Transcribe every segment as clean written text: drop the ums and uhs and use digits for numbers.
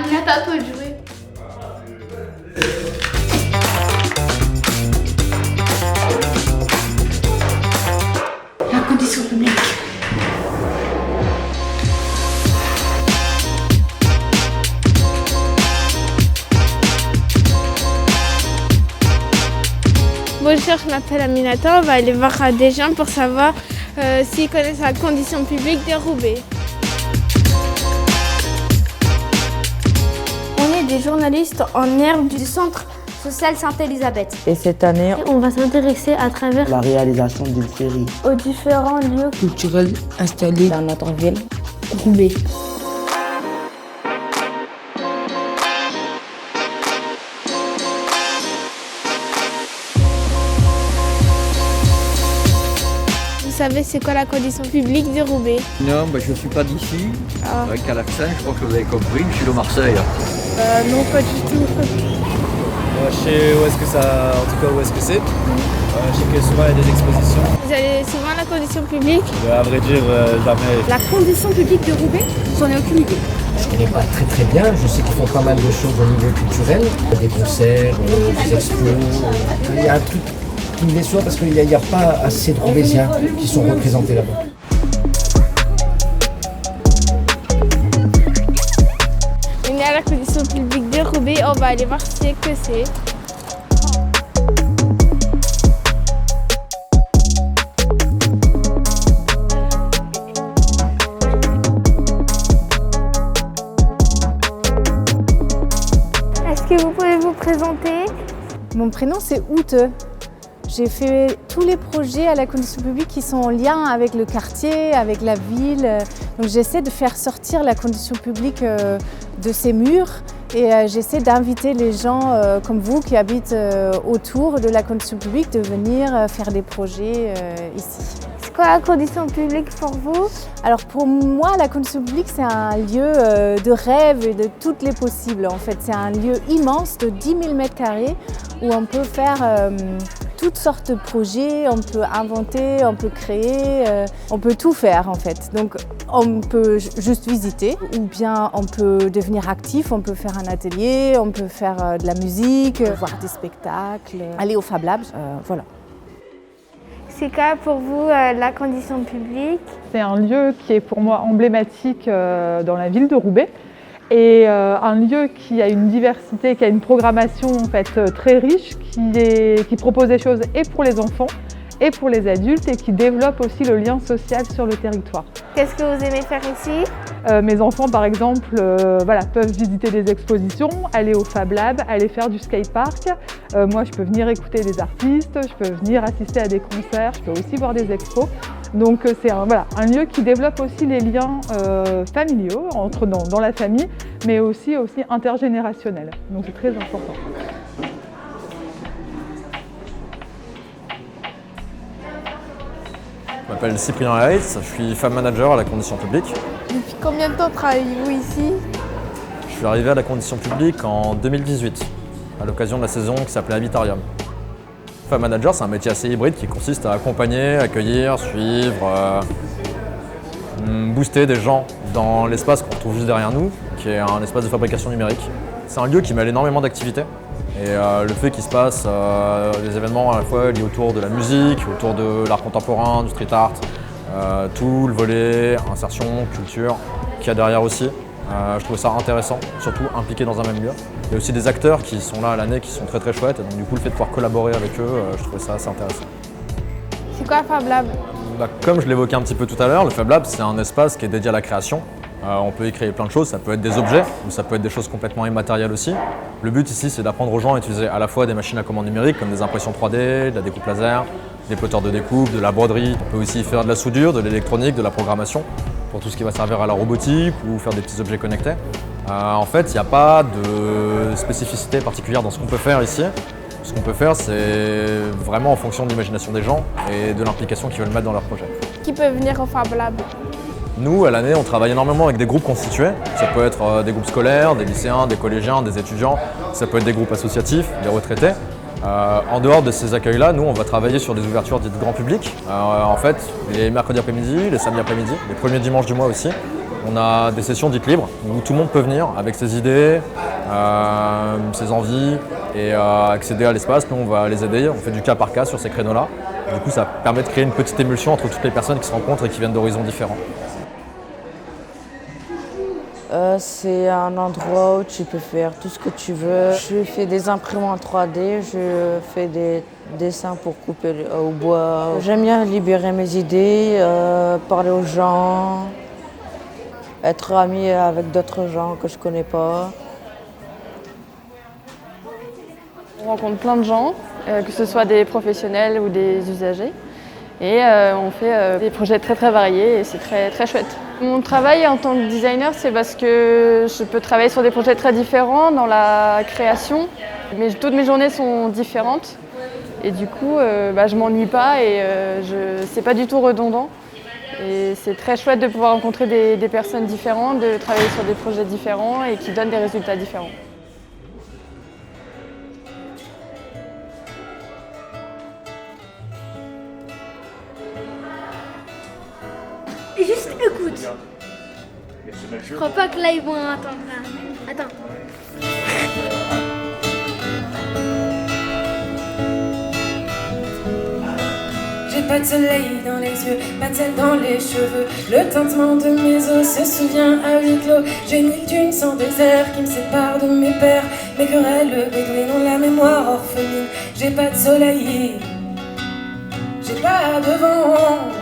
Aminata, à toi de jouer. La condition publique. Bonjour, je m'appelle Aminata. On va aller voir des gens pour savoir s'ils connaissent la condition publique de Roubaix. On est des journalistes en herbe du centre social Sainte-Élisabeth. Et cette année, On va s'intéresser à travers la réalisation d'une série aux différents lieux culturelle installée dans notre ville, Roubaix. Vous savez c'est quoi la condition publique de Roubaix? Non, je ne suis pas d'ici. Ah. Avec à l'accent, je crois que vous avez compris, je suis de Marseille. Non, pas du tout. Je sais où est-ce que ça, en tout cas où est-ce que c'est. Je sais que souvent il y a des expositions. Vous allez souvent à la condition publique? À vrai dire, jamais. La condition publique de Roubaix, j'en ai aucune idée. Je ne connais pas très bien, je sais qu'ils font pas mal de choses au niveau culturel, des concerts, des expos. Il y a un truc qui me déçoit parce qu'il n'y a pas assez de Roubaisiens qui sont représentés là-bas. On est à la condition publique de Roubaix, on va aller voir ce que c'est. Est-ce que vous pouvez vous présenter? Mon prénom c'est Oute. J'ai fait tous les projets à la condition publique qui sont en lien avec le quartier, avec la ville. Donc j'essaie de faire sortir la condition publique de ses murs et j'essaie d'inviter les gens comme vous qui habitent autour de la condition publique de venir faire des projets ici. C'est quoi la condition publique pour vous? Alors pour moi, la condition publique, c'est un lieu de rêve et de toutes les possibles. En fait, c'est un lieu immense de 10 000 m² où on peut faire toutes sortes de projets, on peut inventer, on peut créer, on peut tout faire en fait. Donc on peut juste visiter ou bien on peut devenir actif, on peut faire un atelier, on peut faire de la musique, voir des spectacles, aller au Fab Lab, voilà. C'est quoi pour vous la condition publique? C'est un lieu qui est pour moi emblématique dans la ville de Roubaix et un lieu qui a une diversité, qui a une programmation en fait, très riche, qui propose des choses et pour les enfants et pour les adultes et qui développe aussi le lien social sur le territoire. Qu'est-ce que vous aimez faire ici? Mes enfants par exemple peuvent visiter des expositions, aller au Fab Lab, aller faire du skatepark. Moi je peux venir écouter des artistes, je peux venir assister à des concerts, je peux aussi voir des expos. Donc c'est un lieu qui développe aussi les liens familiaux dans la famille, mais aussi intergénérationnels. Donc c'est très important. Je m'appelle Cyprien Reitz, je suis femme manager à la condition publique. Depuis combien de temps travaillez-vous ici? Je suis arrivé à la condition publique en 2018, à l'occasion de la saison qui s'appelait Habitarium. Femme manager, c'est un métier assez hybride qui consiste à accompagner, accueillir, suivre, booster des gens dans l'espace qu'on trouve juste derrière nous, qui est un espace de fabrication numérique. C'est un lieu qui mêle énormément d'activités. Et le fait qu'il se passe des événements à la fois liés autour de la musique, autour de l'art contemporain, du street art, tout le volet insertion, culture qu'il y a derrière aussi. Je trouve ça intéressant, surtout impliqué dans un même lieu. Il y a aussi des acteurs qui sont là à l'année qui sont très très chouettes, et donc du coup le fait de pouvoir collaborer avec eux, je trouvais ça assez intéressant. C'est quoi Fab Lab? Comme je l'évoquais un petit peu tout à l'heure, le Fab Lab c'est un espace qui est dédié à la création. On peut y créer plein de choses, ça peut être des objets ou ça peut être des choses complètement immatérielles aussi. Le but ici c'est d'apprendre aux gens à utiliser à la fois des machines à commande numérique comme des impressions 3D, de la découpe laser, des plotteurs de découpe, de la broderie. On peut aussi faire de la soudure, de l'électronique, de la programmation pour tout ce qui va servir à la robotique ou faire des petits objets connectés. En fait, il n'y a pas de spécificité particulière dans ce qu'on peut faire ici. Ce qu'on peut faire, c'est vraiment en fonction de l'imagination des gens et de l'implication qu'ils veulent mettre dans leur projet. Qui peut venir au Fab Lab? Nous, à l'année, on travaille énormément avec des groupes constitués. Ça peut être des groupes scolaires, des lycéens, des collégiens, des étudiants. Ça peut être des groupes associatifs, des retraités. En dehors de ces accueils-là, nous, on va travailler sur des ouvertures dites grand public. En fait, les mercredis après-midi, les samedis après-midi, les premiers dimanches du mois aussi. On a des sessions dites libres où tout le monde peut venir avec ses idées, ses envies et accéder à l'espace. Nous, on va les aider. On fait du cas par cas sur ces créneaux-là. Du coup, ça permet de créer une petite émulsion entre toutes les personnes qui se rencontrent et qui viennent d'horizons différents. C'est un endroit où tu peux faire tout ce que tu veux. Je fais des imprimantes en 3D, je fais des dessins pour couper au bois. J'aime bien libérer mes idées, parler aux gens, être ami avec d'autres gens que je connais pas. On rencontre plein de gens, que ce soit des professionnels ou des usagers. Et on fait des projets très très variés et c'est très très chouette. Mon travail en tant que designer, c'est parce que je peux travailler sur des projets très différents dans la création. Mais toutes mes journées sont différentes et du coup je m'ennuie pas et c'est pas du tout redondant. Et c'est très chouette de pouvoir rencontrer des personnes différentes, de travailler sur des projets différents et qui donnent des résultats différents. Et juste écoute. Je crois pas que là ils vont entendre. Attends. J'ai pas de soleil dans les yeux, pas de sel dans les cheveux. Le tintement de mes os se souvient à huis clos. J'ai une dune sans désert qui me sépare de mes pères. Mes querelles bédouines ont la mémoire orpheline. J'ai pas de soleil, j'ai pas de vent.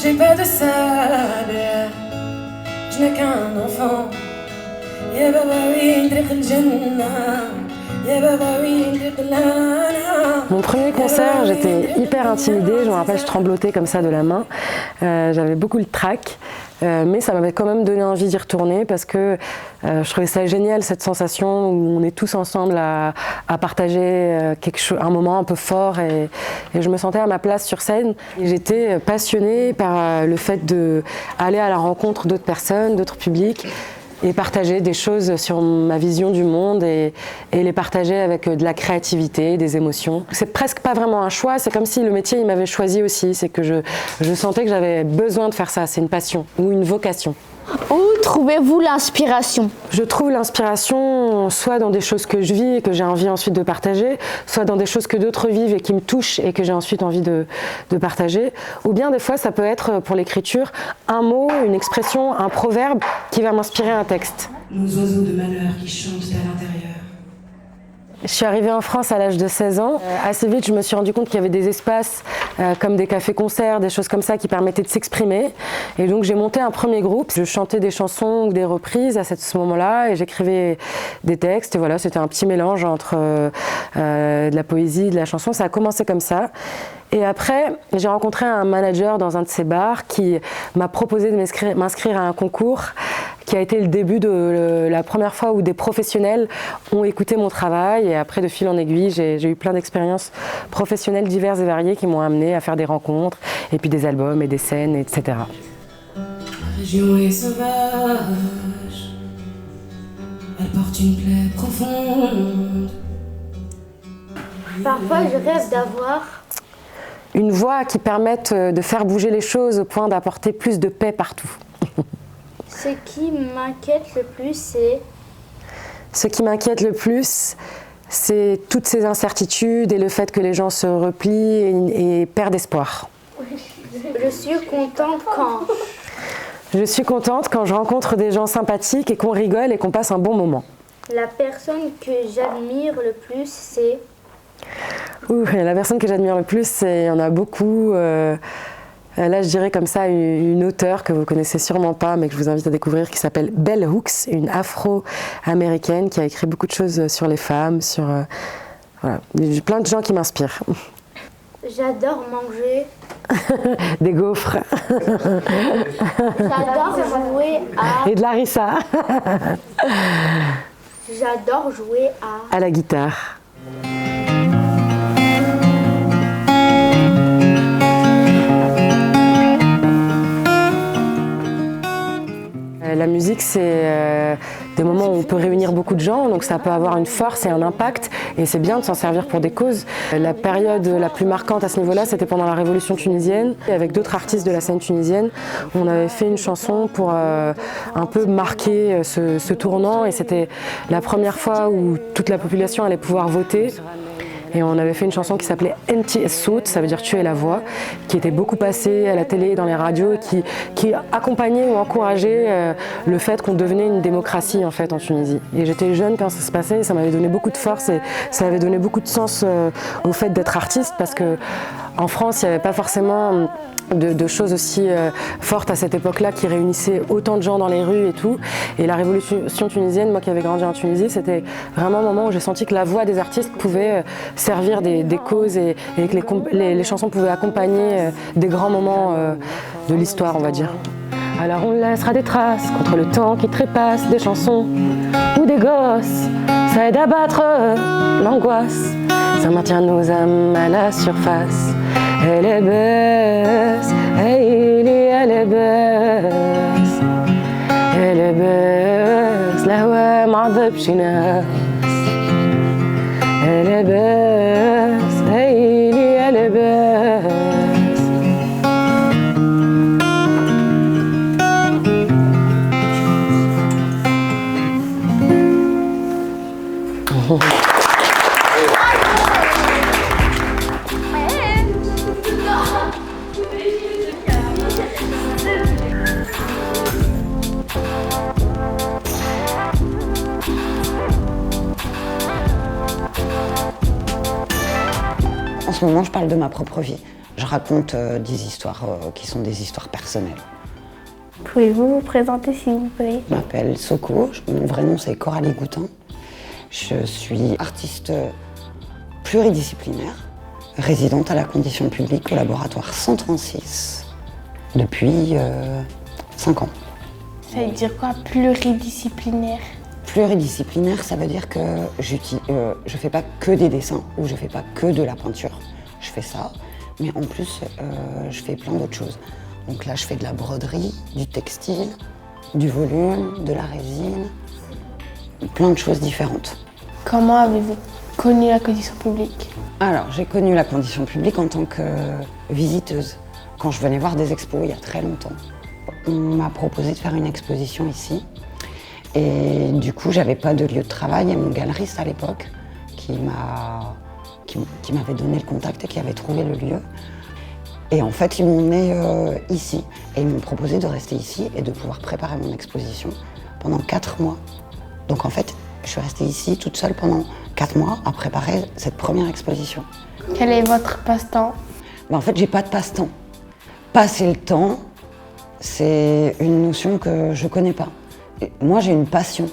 J'ai pas de sable, je n'ai qu'un enfant. Ya baba oui, ntriq al-jannah. Ya baba oui, ntriq al-lana. Mon premier concert, j'étais hyper intimidée, je me rappelle, je tremblotais comme ça de la main. J'avais beaucoup le trac, mais ça m'avait quand même donné envie d'y retourner parce que je trouvais ça génial, cette sensation où on est tous ensemble à partager un moment un peu fort et je me sentais à ma place sur scène. J'étais passionnée par le fait d'aller à la rencontre d'autres personnes, d'autres publics, et partager des choses sur ma vision du monde et les partager avec de la créativité, des émotions. C'est presque pas vraiment un choix, c'est comme si le métier il m'avait choisi aussi, c'est que je sentais que j'avais besoin de faire ça, c'est une passion ou une vocation. Où trouvez-vous l'inspiration? Je trouve l'inspiration soit dans des choses que je vis et que j'ai envie ensuite de partager, soit dans des choses que d'autres vivent et qui me touchent et que j'ai ensuite envie de partager. Ou bien des fois ça peut être pour l'écriture un mot, une expression, un proverbe qui va m'inspirer un texte. Nos oiseaux de malheur qui chantent à l'intérieur. Je suis arrivée en France à l'âge de 16 ans. Assez vite, je me suis rendu compte qu'il y avait des espaces comme des cafés-concerts, des choses comme ça qui permettaient de s'exprimer. Et donc j'ai monté un premier groupe. Je chantais des chansons ou des reprises à ce moment-là et j'écrivais des textes. Et voilà, c'était un petit mélange entre de la poésie et de la chanson. Ça a commencé comme ça. Et après, j'ai rencontré un manager dans un de ces bars qui m'a proposé de m'inscrire à un concours qui a été le début de la première fois où des professionnels ont écouté mon travail. Et après, de fil en aiguille, j'ai eu plein d'expériences professionnelles diverses et variées qui m'ont amené à faire des rencontres, et puis des albums et des scènes, etc. La région est sauvage, elle porte une plaie profonde. Parfois je rêve d'avoir une voix qui permette de faire bouger les choses au point d'apporter plus de paix partout. Ce qui m'inquiète le plus, c'est... Ce qui m'inquiète le plus, c'est toutes ces incertitudes et le fait que les gens se replient et perdent espoir. Je suis contente quand... Je suis contente quand je rencontre des gens sympathiques et qu'on rigole et qu'on passe un bon moment. La personne que j'admire le plus, c'est... La personne que j'admire le plus, il y en a beaucoup. Là, je dirais comme ça une auteure que vous connaissez sûrement pas, mais que je vous invite à découvrir, qui s'appelle Bell Hooks, une afro-américaine qui a écrit beaucoup de choses sur les femmes, sur voilà, plein de gens qui m'inspirent. J'adore manger. Des gaufres. J'adore jouer à... Et de la harissa. J'adore jouer à... À la guitare. La musique, c'est des moments où on peut réunir beaucoup de gens, donc ça peut avoir une force et un impact, et c'est bien de s'en servir pour des causes. La période la plus marquante à ce niveau-là, c'était pendant la Révolution tunisienne, et avec d'autres artistes de la scène tunisienne, on avait fait une chanson pour un peu marquer ce tournant, et c'était la première fois où toute la population allait pouvoir voter. Et on avait fait une chanson qui s'appelait NT Sout, ça veut dire tuer la voix, qui était beaucoup passée à la télé, dans les radios, qui accompagnait ou encourageait le fait qu'on devenait une démocratie en fait en Tunisie. Et j'étais jeune quand ça se passait, et ça m'avait donné beaucoup de force et ça avait donné beaucoup de sens au fait d'être artiste, parce que en France, il n'y avait pas forcément de choses aussi fortes à cette époque-là qui réunissaient autant de gens dans les rues et tout. Et la révolution tunisienne, moi qui avais grandi en Tunisie, c'était vraiment un moment où j'ai senti que la voix des artistes pouvait servir des causes et que les chansons pouvaient accompagner des grands moments de l'histoire, on va dire. Alors on laissera des traces contre le temps qui trépasse, des chansons ou des gosses. Ça aide à battre l'angoisse, ça maintient nos âmes à la surface. Elle est baisse, elle est baisse, elle est baisse, la ouais معذب شي ناس. Elle est baisse, elle est baisse. En ce moment, je parle de ma propre vie. Je raconte des histoires qui sont des histoires personnelles. Pouvez-vous vous présenter, s'il vous plaît? Je m'appelle Soko, mon vrai nom c'est Coralie Goutin. Je suis artiste pluridisciplinaire, résidente à la condition publique au laboratoire 136 depuis 5 ans. Ça veut dire quoi, pluridisciplinaire? Pluridisciplinaire, ça veut dire que je fais pas que des dessins ou je fais pas que de la peinture. Je fais ça, mais en plus, je fais plein d'autres choses. Donc là, je fais de la broderie, du textile, du volume, de la résine, plein de choses différentes. Comment avez-vous connu la condition publique? Alors, j'ai connu la condition publique en tant que visiteuse, quand je venais voir des expos il y a très longtemps. On m'a proposé de faire une exposition ici. Et du coup, j'avais pas de lieu de travail et mon galeriste à l'époque, qui m'avait donné le contact et qui avait trouvé le lieu. Et en fait, ils m'ont emmené ici. Et ils m'ont proposé de rester ici et de pouvoir préparer mon exposition pendant 4 mois. Donc en fait, je suis restée ici toute seule pendant 4 mois à préparer cette première exposition. Quel est votre passe-temps? En fait, j'ai pas de passe-temps. Passer le temps, c'est une notion que je connais pas. Et moi, j'ai une passion.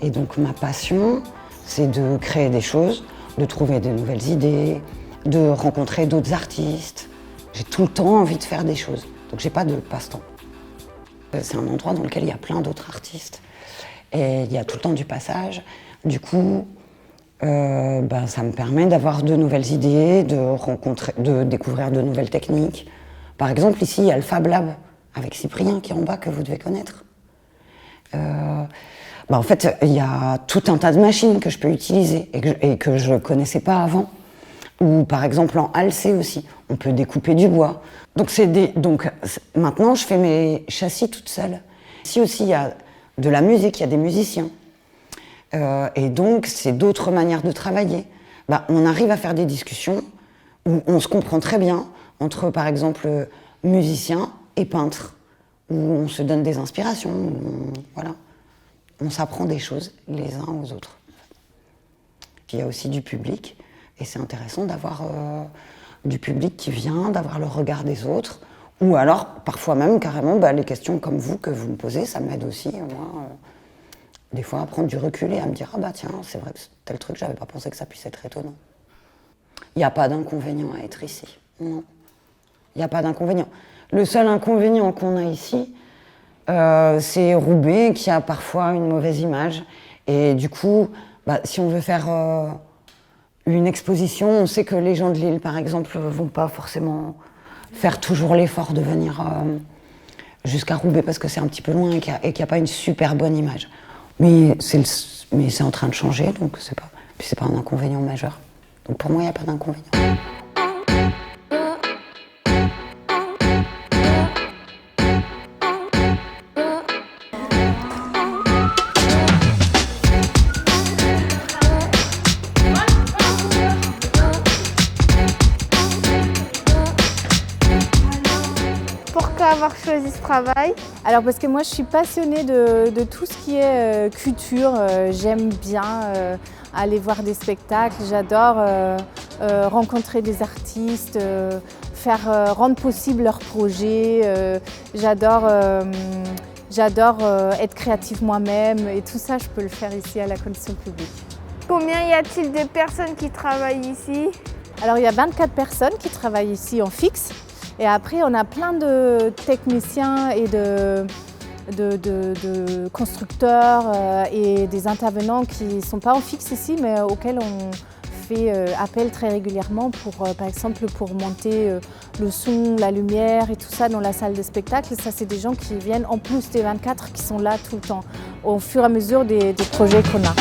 Et donc ma passion, c'est de créer des choses, de trouver de nouvelles idées, de rencontrer d'autres artistes. J'ai tout le temps envie de faire des choses. Donc j'ai pas de passe-temps. C'est un endroit dans lequel il y a plein d'autres artistes. Et il y a tout le temps du passage. Du coup, ça me permet d'avoir de nouvelles idées, de découvrir de nouvelles techniques. Par exemple, ici, il y a le Fab Lab avec Cyprien qui est en bas, que vous devez connaître. En fait, il y a tout un tas de machines que je peux utiliser et que je ne connaissais pas avant. Ou par exemple en halcé aussi, on peut découper du bois. Donc maintenant, je fais mes châssis toute seule. Ici aussi, il y a de la musique, il y a des musiciens. Et donc, c'est d'autres manières de travailler. On arrive à faire des discussions où on se comprend très bien entre, par exemple, musiciens et peintres, où on se donne des inspirations, voilà. On s'apprend des choses les uns aux autres. Puis il y a aussi du public, et c'est intéressant d'avoir du public qui vient, d'avoir le regard des autres, ou alors parfois même carrément les questions comme vous que vous me posez, ça m'aide aussi, moi, des fois à prendre du recul et à me dire « Ah bah tiens, c'est vrai que tel truc, j'avais pas pensé que ça puisse être étonnant ». Il n'y a pas d'inconvénient à être ici, non. Il n'y a pas d'inconvénient. Le seul inconvénient qu'on a ici, c'est Roubaix qui a parfois une mauvaise image. Et du coup, si on veut faire une exposition, on sait que les gens de Lille, par exemple, vont pas forcément faire toujours l'effort de venir jusqu'à Roubaix parce que c'est un petit peu loin et qu'il n'y a pas une super bonne image. Mais c'est en train de changer, donc c'est pas un inconvénient majeur. Donc pour moi, il n'y a pas d'inconvénient. Pourquoi avoir choisi ce travail? Alors parce que moi je suis passionnée de tout ce qui est culture, j'aime bien aller voir des spectacles, j'adore rencontrer des artistes, rendre possible leurs projets, j'adore être créative moi-même et tout ça je peux le faire ici à la condition publique. Combien y a-t-il de personnes qui travaillent ici? Alors il y a 24 personnes qui travaillent ici en fixe. Et après, on a plein de techniciens et de constructeurs et des intervenants qui ne sont pas en fixe ici, mais auxquels on fait appel très régulièrement par exemple, pour monter le son, la lumière et tout ça dans la salle de spectacle. Et ça, c'est des gens qui viennent en plus des 24 qui sont là tout le temps, au fur et à mesure des projets qu'on a.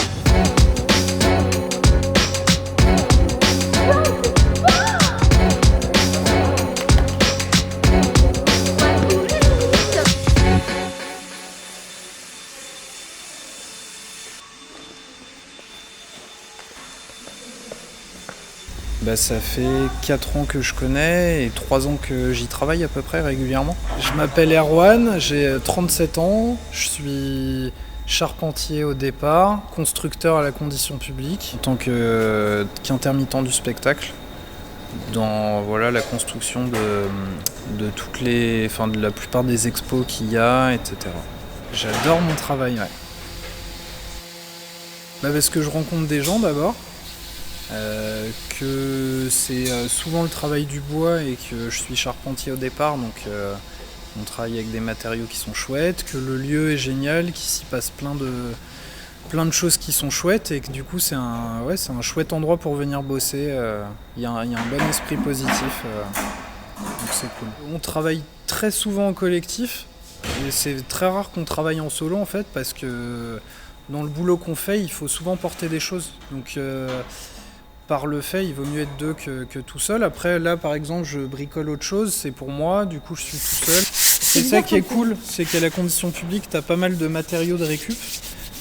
Ça fait 4 ans que je connais et 3 ans que j'y travaille à peu près régulièrement. Je m'appelle Erwan, j'ai 37 ans, je suis charpentier au départ, constructeur à la condition publique en tant qu'intermittent du spectacle dans la construction de la plupart des expos qu'il y a, etc. J'adore mon travail, ouais. Parce que je rencontre des gens d'abord. Que c'est souvent le travail du bois et que je suis charpentier au départ, donc on travaille avec des matériaux qui sont chouettes, que le lieu est génial, qu'il s'y passe plein de choses qui sont chouettes et que du coup c'est un chouette endroit pour venir bosser. Il y a un bon esprit positif, donc c'est cool. On travaille très souvent en collectif et c'est très rare qu'on travaille en solo en fait, parce que dans le boulot qu'on fait, il faut souvent porter des choses. Donc par le fait, il vaut mieux être deux que tout seul. Après, là, par exemple, je bricole autre chose, c'est pour moi, du coup, je suis tout seul. C'est ça qui est cool, c'est qu'à la condition publique, tu as pas mal de matériaux de récup.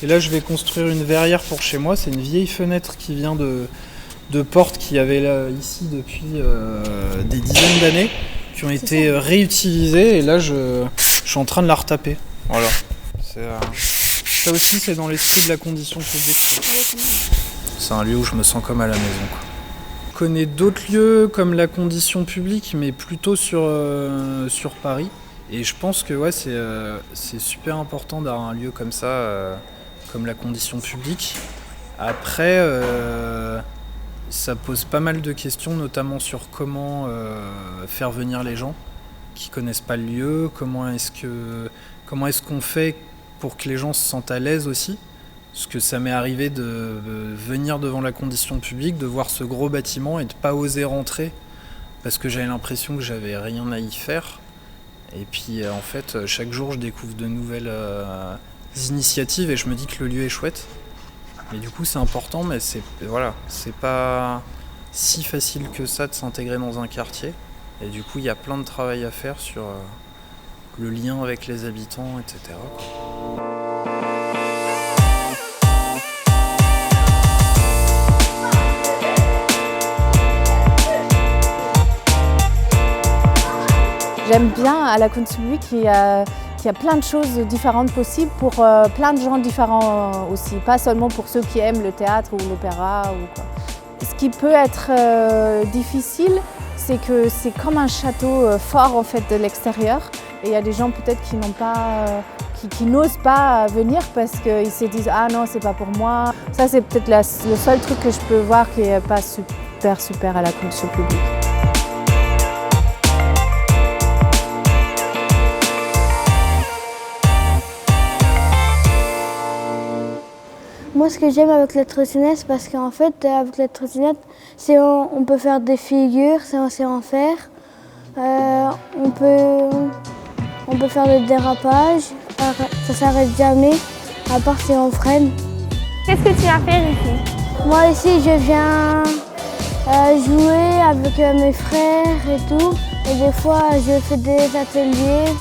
Et là, je vais construire une verrière pour chez moi. C'est une vieille fenêtre qui vient de portes qu'il y avait là, ici depuis des dizaines d'années, qui ont été réutilisées. Et là, je suis en train de la retaper. Voilà. Ça aussi, c'est dans l'esprit de la condition publique. C'est un lieu où je me sens comme à la maison, quoi. Je connais d'autres lieux comme la condition publique, mais plutôt sur Paris. Et je pense que c'est super important d'avoir un lieu comme ça, comme la condition publique. Après, ça pose pas mal de questions, notamment sur comment faire venir les gens qui connaissent pas le lieu, comment est-ce qu'on fait pour que les gens se sentent à l'aise aussi. Parce que ça m'est arrivé de venir devant la condition publique, de voir ce gros bâtiment et de pas oser rentrer parce que j'avais l'impression que j'avais rien à y faire. Et puis en fait, chaque jour je découvre de nouvelles initiatives et je me dis que le lieu est chouette. Mais du coup c'est important, mais c'est pas si facile que ça de s'intégrer dans un quartier. Et du coup il y a plein de travail à faire sur le lien avec les habitants, etc. J'aime bien à la condition publique qu'il y a plein de choses différentes possibles pour plein de gens différents aussi, pas seulement pour ceux qui aiment le théâtre ou l'opéra ou quoi. Ce qui peut être difficile, c'est que c'est comme un château fort en fait de l'extérieur et il y a des gens peut-être qui n'osent pas venir parce qu'ils se disent ah non c'est pas pour moi. Ça c'est peut-être le seul truc que je peux voir qui est pas super à la condition publique. Moi, ce que j'aime avec la trottinette, c'est parce qu'en fait, avec la trottinette, on peut faire des figures, c'est en fer. On peut faire des dérapages, ça s'arrête jamais. à part si on freine. Qu'est-ce que tu vas faire ici? Moi ici, je viens jouer avec mes frères et tout. Et des fois, je fais des ateliers.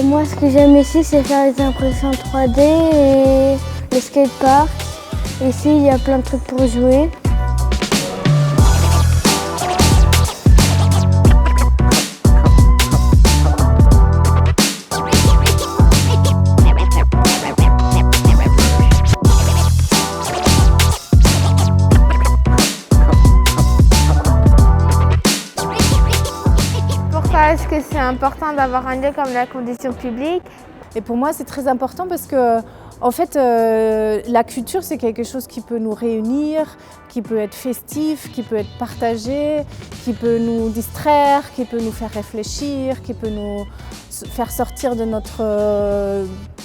Moi, ce que j'aime ici, c'est faire les impressions 3D et le skatepark. Ici, il y a plein de trucs pour jouer. Pourquoi est-ce que c'est important d'avoir un lieu comme la condition publique? Et pour moi, c'est très important parce que, en fait, la culture, c'est quelque chose qui peut nous réunir, qui peut être festif, qui peut être partagé, qui peut nous distraire, qui peut nous faire réfléchir, qui peut nous faire sortir de notre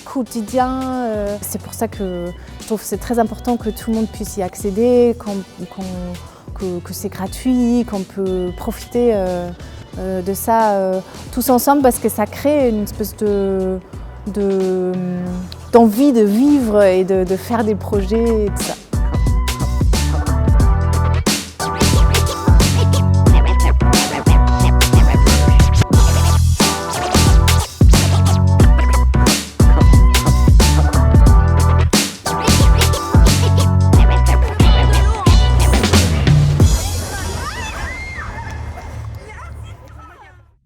quotidien. C'est pour ça que je trouve que c'est très important que tout le monde puisse y accéder, que c'est gratuit, qu'on peut profiter de ça tous ensemble parce que ça crée une espèce d'envie de vivre et de faire des projets et tout ça.